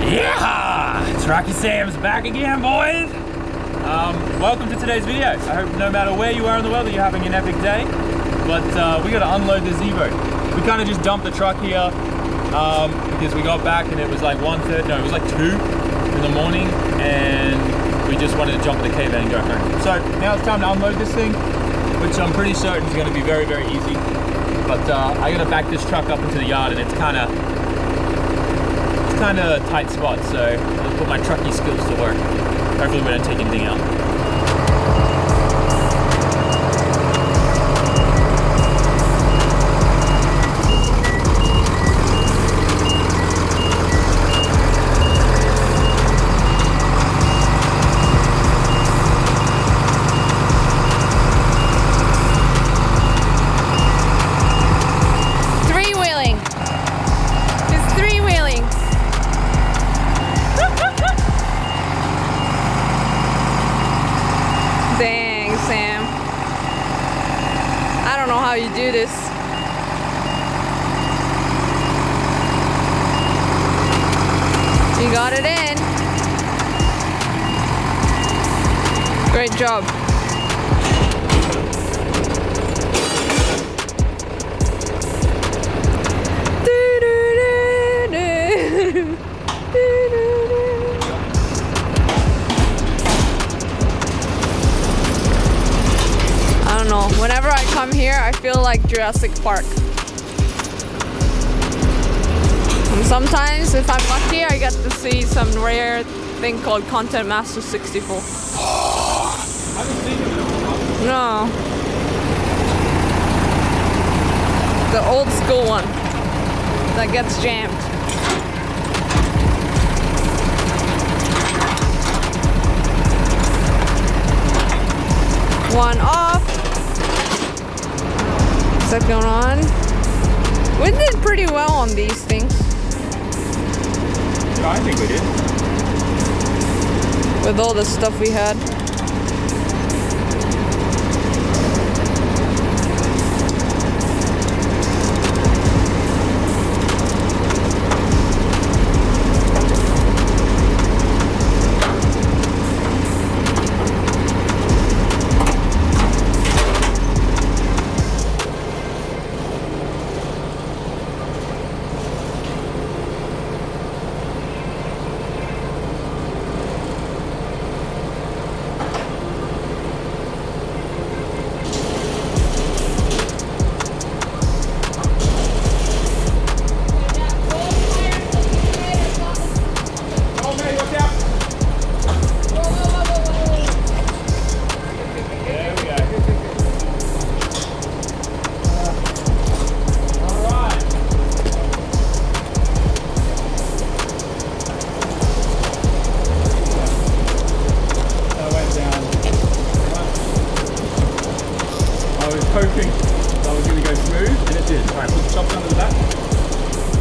Yeah! Trucky Sam's back again, boys! Welcome to today's video. I hope no matter where you are in the world that you're having an epic day. But we gotta unload this Evo. We kind of just dumped the truck here because we got back and it was like 1:30, no, it was like 2 in the morning, and we just wanted to jump in the K-van and go home. So now it's time to unload this thing, which I'm pretty certain is gonna be very, very easy. But I gotta back this truck up into the yard, and it's kind of a tight spot, so I'll put my trucky skills to work. Hopefully we don't take anything out. Dang, Sam. I don't know how you do this. You got it in. Great job. Whenever I come here, I feel like Jurassic Park. And sometimes, if I'm lucky, I get to see some rare thing called Content Master 64. No. The old school one that gets jammed. One off. Second on. We did pretty well on these things. I think we did. With all the stuff we had. Hoping that was going to go smooth, and it did. Alright, put the chops under the back.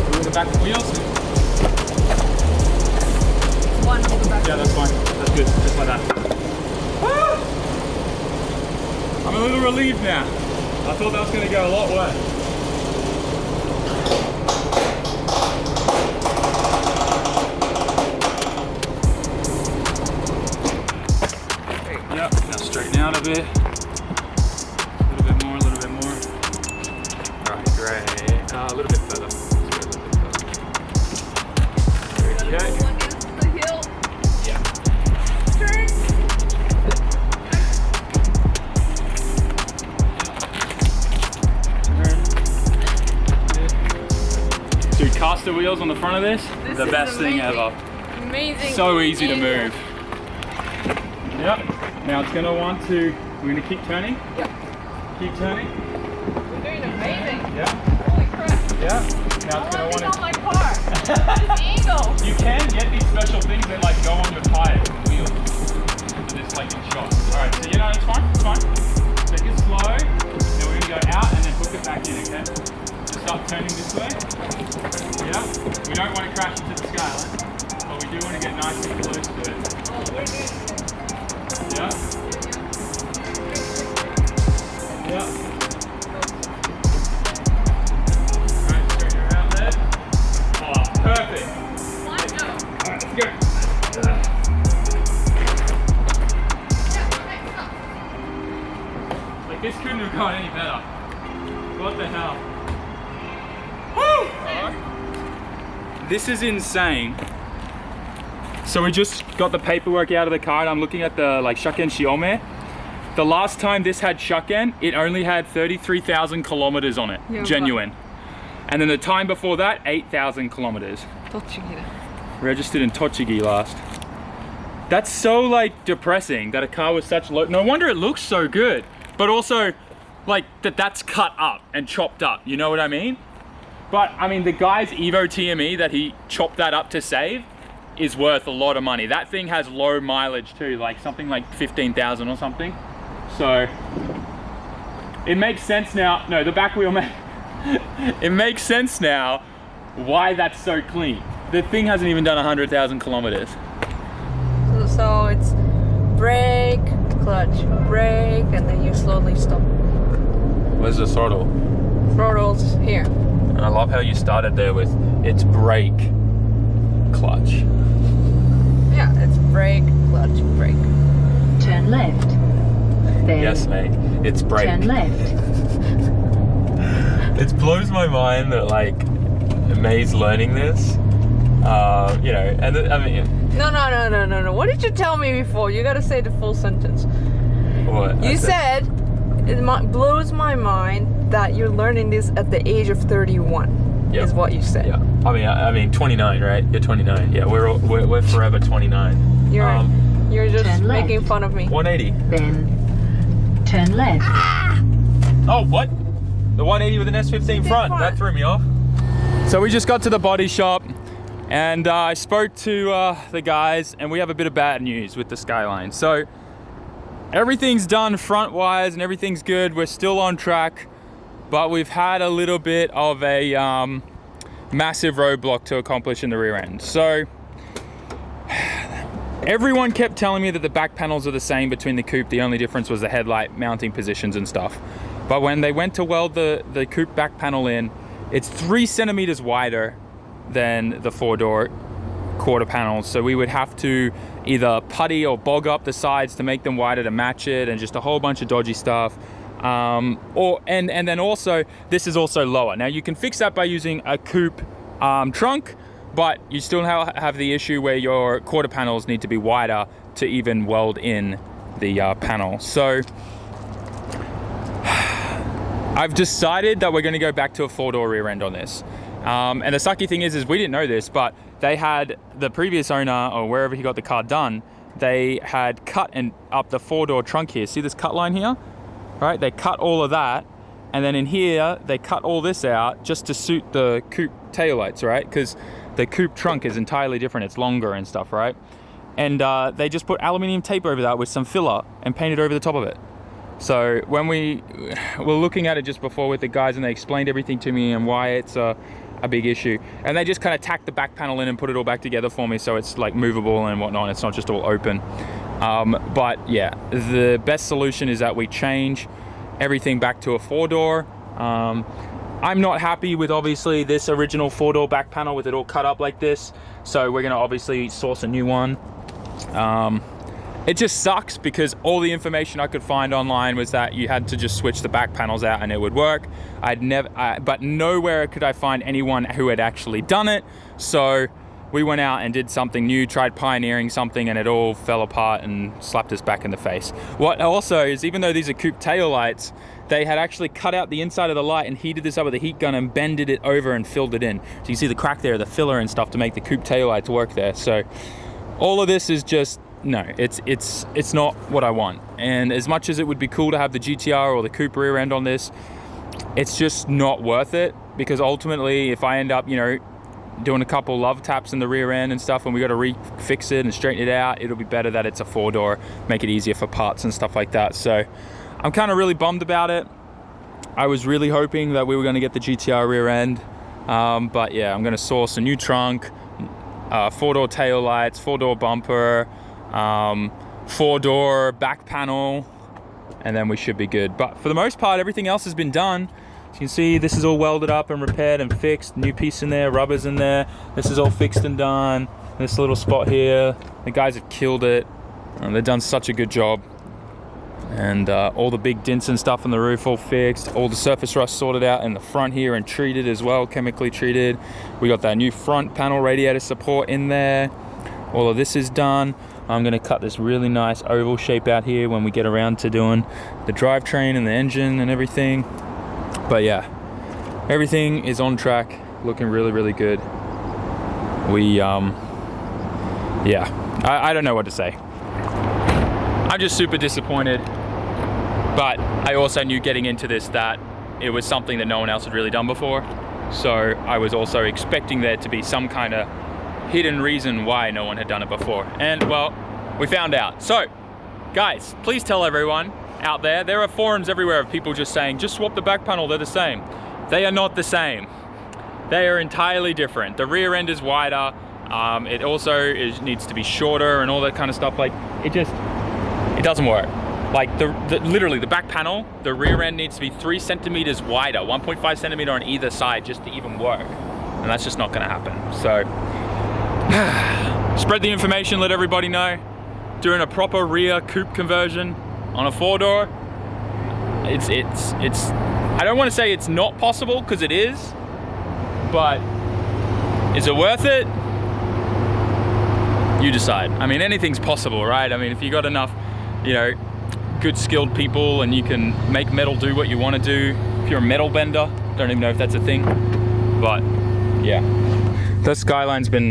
Over the back wheels. One over the back. Yeah, that's fine. That's good. Just like that. Woo! I'm a little relieved now. I thought that was going to go a lot worse. Yep, now straighten out a bit. A little bit further. Okay. The hill. Yeah. Turn. Dude, caster wheels on the front of this the best thing ever. Amazing. So easy to move. Yep. Now it's going to want to, we're going to keep turning. Yep. Keep turning. We're doing amazing. Yeah. Holy crap. Yeah. Now it's going to want to. my car. This angle. You can get these special things that like go on your tires and wheels. So this like in shot. Alright, so you know it's fine. It's fine. Take it slow. Then we're going to go out and then hook it back in, okay? So start turning this way. Yeah. We don't want to crash into the Skyline, but we do want to get nice and close to it. Yeah. Yeah. Alright, straighten her out there. Oh, perfect. Alright, Let's go. Like this couldn't have gone any better. What the hell? Woo! This is insane. So we just got the paperwork out of the car and I'm looking at the like shaken shiome. The last time this had shaken, it only had 33,000 kilometers on it, genuine. And then the time before that, 8,000 kilometers. Registered in Tochigi last. That's so like depressing that a car was such low. No wonder it looks so good, but also like that's cut up and chopped up. You know what I mean? But I mean, the guy's Evo TME that he chopped that up to save is worth a lot of money. That thing has low mileage too, like something like 15,000 or something. So it makes sense now. No, the back wheel it makes sense now why that's so clean. The thing hasn't even done 100,000 kilometers. So it's brake, clutch, brake, and then you slowly stop. Where's the throttle? Throttle's here. And I love how you started there with it's brake, clutch. Yeah, it's brake, clutch, brake. Turn left. Then yes, mate. It's brake. turn left. It blows my mind that like May's learning this. You know, and I mean. No. What did you tell me before? You gotta say the full sentence. What? You said it blows my mind that you're learning this at the age of 31. Yep. Is what you said. Yeah. I mean 29, right? You're 29. Yeah, we're forever 29. You're just turn left. making fun of me. 180. Then turn left. Oh, what? The 180 with an S15 front. That threw me off. So we just got to the body shop and I spoke to the guys and we have a bit of bad news with the Skyline. So everything's done front wise and everything's good. We're still on track, but we've had a little bit of a massive roadblock to accomplish in the rear end. So everyone kept telling me that the back panels are the same between the coupe. The only difference was the headlight mounting positions and stuff. But when they went to weld the coupe back panel in, it's 3 centimeters wider than the 4-door quarter panels. So we would have to either putty or bog up the sides to make them wider to match it, and just a whole bunch of dodgy stuff. And then also, this is also lower. Now you can fix that by using a coupe trunk, but you still have the issue where your quarter panels need to be wider to even weld in the panel. So I've decided that we're going to go back to a 4-door rear end on this. And the sucky thing is we didn't know this, but they had, the previous owner or wherever he got the car done, they had cut up the 4-door trunk here. See this cut line here? Right? They cut all of that. And then in here, they cut all this out just to suit the coupe taillights, right? Because the coupe trunk is entirely different. It's longer and stuff, right? And they just put aluminium tape over that with some filler and painted over the top of it. So when we were looking at it just before with the guys and they explained everything to me and why it's a big issue. And they just kind of tacked the back panel in and put it all back together for me so it's like movable and whatnot. It's not just all open. But yeah, the best solution is that we change everything back to a 4-door. I'm not happy with obviously this original 4-door back panel with it all cut up like this. So we're gonna obviously source a new one. It just sucks because all the information I could find online was that you had to just switch the back panels out and it would work. But nowhere could I find anyone who had actually done it. So we went out and did something new, tried pioneering something, and it all fell apart and slapped us back in the face. What also is, even though these are coupe tail lights, they had actually cut out the inside of the light and heated this up with a heat gun and bended it over and filled it in. So you can see the crack there, the filler and stuff to make the coupe tail lights work there. So all of this is just, no, it's not what I want. And as much as it would be cool to have the GTR or the coupe rear end on this, it's just not worth it, because ultimately if I end up, you know, doing a couple love taps in the rear end and stuff and we got to refix it and straighten it out, it'll be better that it's a 4-door, make it easier for parts and stuff like that. So I'm kind of really bummed about it. I was really hoping that we were going to get the GTR rear end, but yeah, I'm going to source a new trunk, 4-door tail lights, 4-door bumper, 4-door back panel, and then we should be good. But for the most part, everything else has been done. As you can see, this is all welded up and repaired and fixed. New piece in there, rubbers in there. This is all fixed and done. this little spot here. The guys have killed it. They've done such a good job. And all the big dents and stuff on the roof all fixed. All the surface rust sorted out in the front here and treated as well, chemically treated. We got that new front panel radiator support in there. All of this is done. I'm gonna cut this really nice oval shape out here when we get around to doing the drivetrain and the engine and everything. But yeah, everything is on track, looking really, really good. We, yeah, I don't know what to say. I'm just super disappointed, but I also knew getting into this that it was something that no one else had really done before. So I was also expecting there to be some kind of hidden reason why no one had done it before. And well, we found out. So guys, please tell everyone out there, there are forums everywhere of people just saying, just swap the back panel, they're the same. They are not the same. They are entirely different. The rear end is wider. It also needs to be shorter and all that kind of stuff. Like it doesn't work. Like literally the back panel, the rear end needs to be 3 centimeters wider, 1.5 centimeter on either side just to even work. And that's just not gonna happen. So spread the information, let everybody know. Doing a proper rear coupe conversion on a 4-door, it's I don't want to say it's not possible, because it is, but is it worth it? You decide. I mean, anything's possible, right? I mean, if you got enough, you know, good skilled people and you can make metal do what you want to do. If you're a metal bender, don't even know if that's a thing, but yeah. The Skyline's been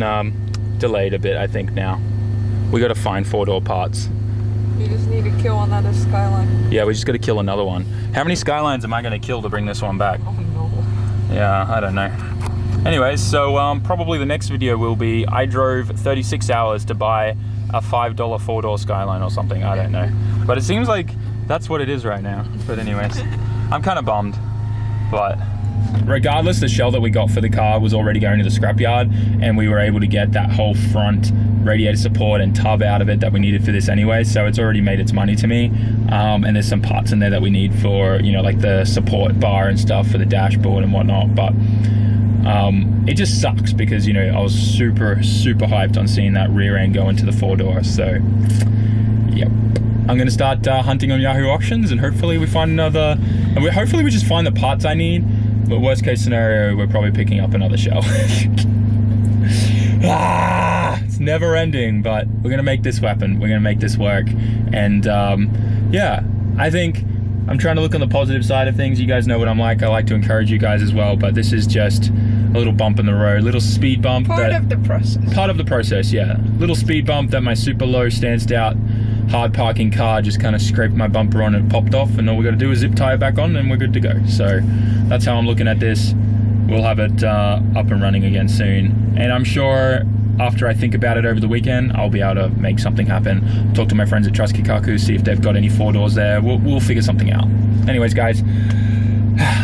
delayed a bit, I think now. We got to find 4-door parts. You just need to kill another Skyline. Yeah, we just got to kill another one. How many Skylines am I going to kill to bring this one back? Oh no. Yeah, I don't know. Anyways, so probably the next video will be I drove 36 hours to buy a $5 4-door Skyline or something. I don't know. But it seems like that's what it is right now. But anyways, I'm kind of bummed. But regardless, the shell that we got for the car was already going to the scrapyard, and we were able to get that whole front radiator support and tub out of it that we needed for this anyway, so it's already made its money to me. And there's some parts in there that we need for, you know, like the support bar and stuff for the dashboard and whatnot. But it just sucks because, you know, I was super hyped on seeing that rear end go into the 4-door. So yep, I'm gonna start hunting on Yahoo Auctions, and hopefully we find another, and hopefully we just find the parts I need. But worst case scenario, we're probably picking up another shell. It's never ending, but we're gonna make this weapon. We're gonna make this work. And yeah, I think I'm trying to look on the positive side of things. You guys know what I'm like. I like to encourage you guys as well, but this is just a little bump in the road, little speed bump. Part of the process. Part of the process, yeah. Little speed bump that my super low stanced out hard parking car just kind of scraped my bumper on and popped off, and all we got to do is zip tie it back on and we're good to go. So that's how I'm looking at this. We'll have it up and running again soon, and I'm sure after I think about it over the weekend, I'll be able to make something happen. Talk to my friends at Trust Kikaku, see if they've got any 4-doors there. We'll figure something out. Anyways, guys,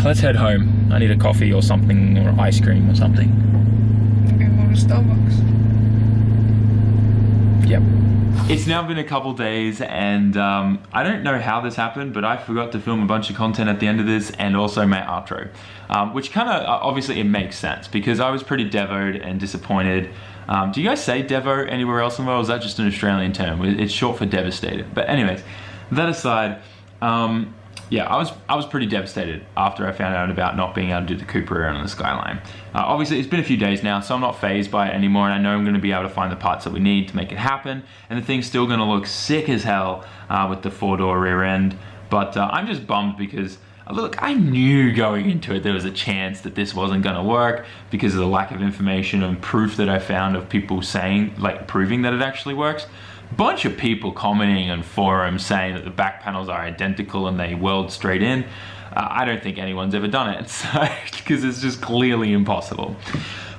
let's head home. I need a coffee or something, or ice cream or something. Okay, go to Starbucks. Yep. It's now been a couple days, and I don't know how this happened, but I forgot to film a bunch of content at the end of this, and also my outro, which kind of, obviously it makes sense, because I was pretty devoed and disappointed. Do you guys say devo anywhere else in the world? Is that just an Australian term? It's short for devastated. But anyways, that aside, yeah, I was pretty devastated after I found out about not being able to do the coupe rear on the Skyline. Obviously, it's been a few days now, so I'm not fazed by it anymore, and I know I'm going to be able to find the parts that we need to make it happen, and the thing's still going to look sick as hell with the 4-door rear end. But I'm just bummed because, look, I knew going into it there was a chance that this wasn't going to work because of the lack of information and proof that I found of people saying, like, proving that it actually works. Bunch of people commenting on forums saying that the back panels are identical and they weld straight in. I don't think anyone's ever done it, so, because it's just clearly impossible.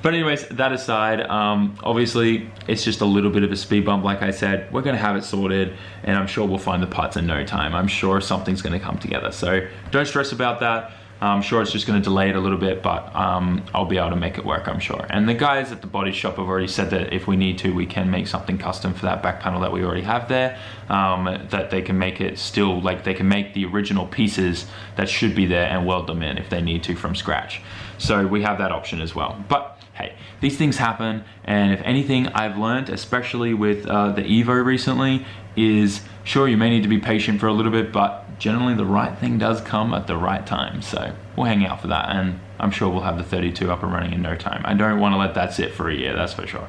But anyways, that aside, obviously it's just a little bit of a speed bump. Like I said, we're gonna have it sorted, and I'm sure we'll find the parts in no time. I'm sure something's gonna come together, so don't stress about that. I'm sure it's just going to delay it a little bit, but I'll be able to make it work, I'm sure. And the guys at the body shop have already said that if we need to, we can make something custom for that back panel that we already have there, that they can make it still, like they can make the original pieces that should be there and weld them in if they need to from scratch. So we have that option as well. But hey, these things happen, and if anything I've learned, especially with the Evo recently, is sure, you may need to be patient for a little bit, but generally the right thing does come at the right time. So we'll hang out for that, and I'm sure we'll have the 32 up and running in no time. I don't want to let that sit for a year, that's for sure.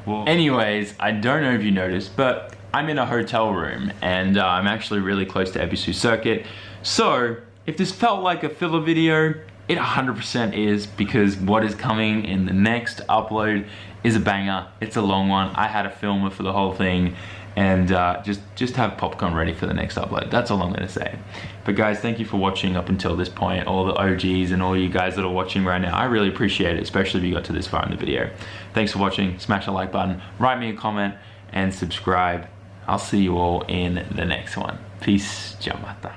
Well, anyways, I don't know if you noticed, but I'm in a hotel room, and I'm actually really close to Ebisu Circuit. So if this felt like a filler video, it 100% is, because what is coming in the next upload is a banger. It's a long one. I had a filmer for the whole thing, and just have popcorn ready for the next upload. That's all I'm gonna say. But guys, thank you for watching up until this point, all the OGs and all you guys that are watching right now. I really appreciate it, especially if you got to this far in the video. Thanks for watching. Smash the like button, write me a comment, and subscribe. I'll see you all in the next one. Peace, Jamata.